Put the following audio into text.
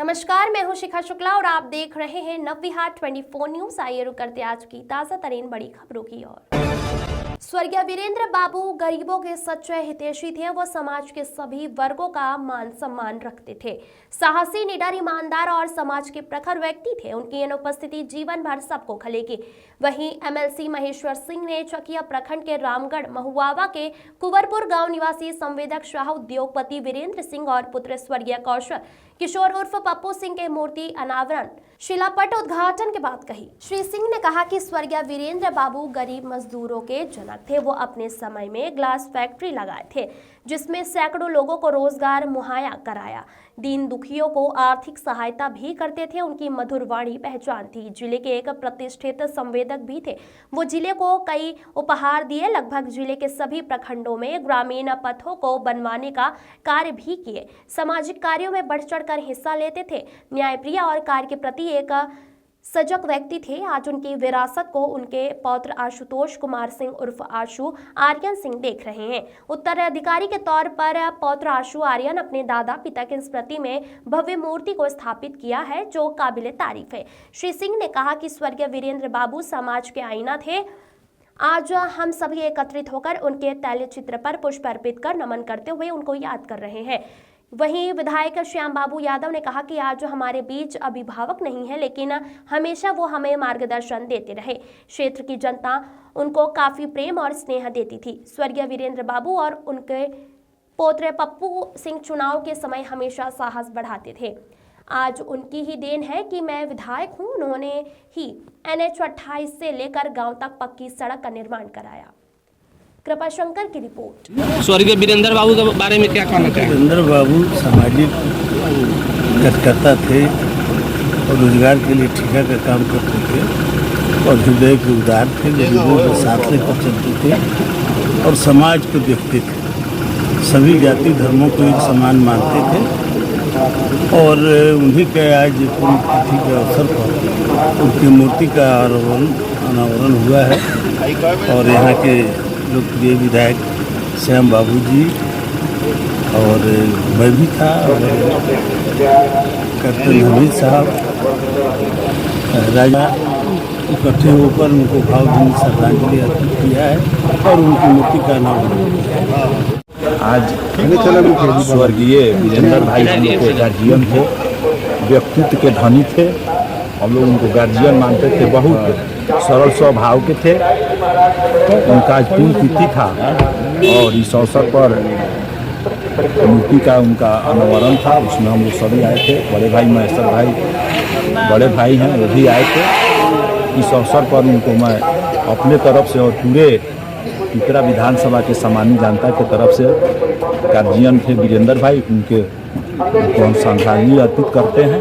नमस्कार, मैं हूं शिखा शुक्ला और आप देख रहे हैं नवविहार 24 न्यूज। आइए रुक करते आज की ताजा तरीन बड़ी खबरों की ओर। स्वर्गीय वीरेंद्र बाबू गरीबों के सच्चे हितैषी थे। वो समाज के सभी वर्गों का मान सम्मान रखते थे। साहसी, निडर, ईमानदार और समाज के प्रखर व्यक्ति थे। उनकी अनुपस्थिति जीवन भर सबको खलेगी। वहीं एमएलसी महेश्वर सिंह ने चकिया प्रखंड के रामगढ़ महुआवा के कुंवरपुर गांव निवासी संवेदक शाह उद्योगपति वीरेंद्र सिंह और पुत्र स्वर्गीय कौशल किशोर उर्फ पप्पू सिंह के मूर्ति अनावरण शिलापट उद्घाटन के बाद कही। श्री सिंह ने कहा कि स्वर्गीय वीरेंद्र बाबू गरीब मजदूरों के जनक थे। वो अपने समय में ग्लास फैक्ट्री लगाए थे, जिसमें सैकड़ों लोगों को रोजगार मुहैया कराया। दीन दुखियों को आर्थिक सहायता भी करते थे। उनकी मधुर वाणी पहचान थी। जिले के एक प्रतिष्ठित संवेदक भी थे। वो जिले को कई उपहार दिए। लगभग जिले के सभी प्रखंडों में ग्रामीण पथों को बनवाने का कार्य भी किए। सामाजिक कार्यों में बढ़ चढ़ कर हिस्सा लेते थे। न्यायप्रिय और कार्य के प्रति एक सजग व्यक्ति थे। आज उनकी विरासत को उनके पौत्र आशुतोष कुमार सिंह उर्फ आशु आर्यन सिंह देख रहे हैं। उत्तराधिकारी के तौर पर पौत्र आशु आर्यन अपने दादा पिता की स्मृति में भव्य मूर्ति को स्थापित किया है, जो काबिले तारीफ है। श्री सिंह ने कहा कि स्वर्गीय वीरेंद्र बाबू समाज के आईना थे। आज हम सभी एकत्रित होकर उनके तैल चित्र पर पुष्प अर्पित कर नमन करते हुए उनको याद कर रहे हैं। वहीं विधायक श्याम बाबू यादव ने कहा कि आज हमारे बीच अभिभावक नहीं है, लेकिन हमेशा वो हमें मार्गदर्शन देते रहे। क्षेत्र की जनता उनको काफी प्रेम और स्नेह देती थी। स्वर्गीय वीरेंद्र बाबू और उनके पौत्र पप्पू सिंह चुनाव के समय हमेशा साहस बढ़ाते थे। आज उनकी ही देन है कि मैं विधायक हूं। उन्होंने ही NH 28 से लेकर गांव तक पक्की सड़क का निर्माण कराया। कृपा शंकर की रिपोर्ट। स्वर्गीय वीरेंद्र बाबू के बारे में क्या कहना चाहेंगे? वीरेंद्र बाबू सामाजिक कार्यकर्ता थे और रोजगार के लिए ठेका का काम करते थे और हृदय के उदार थे। गरीबों के साथ लेकर चलते थे और समाज को देखते थे। सभी जाति धर्मों को एक समान मानते थे और उन्हीं के आज पुण्यतिथि के अवसर पर उनकी मूर्ति का अनावरण हुआ है और यहाँ के लोकप्रिय विधायक श्याम बाबू जी और मैं भी था और कैप्टन हमीद साहब राजा इकट्ठे होकर उनको भावभीनी श्रद्धांजलि अर्पित किया है और उनकी मूर्ति का नाम आज स्वर्गीय वीरेंद्र भाई हम लोग के गार्जियन थे, व्यक्तित्व के धनी थे। हम लोग उनको गार्जियन मानते थे। बहुत सरल स्वभाव के थे। उनका आज पुण्यतिथि था और इस अवसर पर मूर्ति का उनका अनावरण था। उसमें हम लोग सभी आए थे। बड़े भाई महेश्वर भाई बड़े भाई हैं, वो भी आए थे। इस अवसर पर उनको मैं अपने तरफ से और पूरे पिपरा विधानसभा के सामान्य जनता के तरफ से गार्जियन थे वीरेंद्र भाई, उनको हम श्रद्धांजलि अर्पित करते हैं।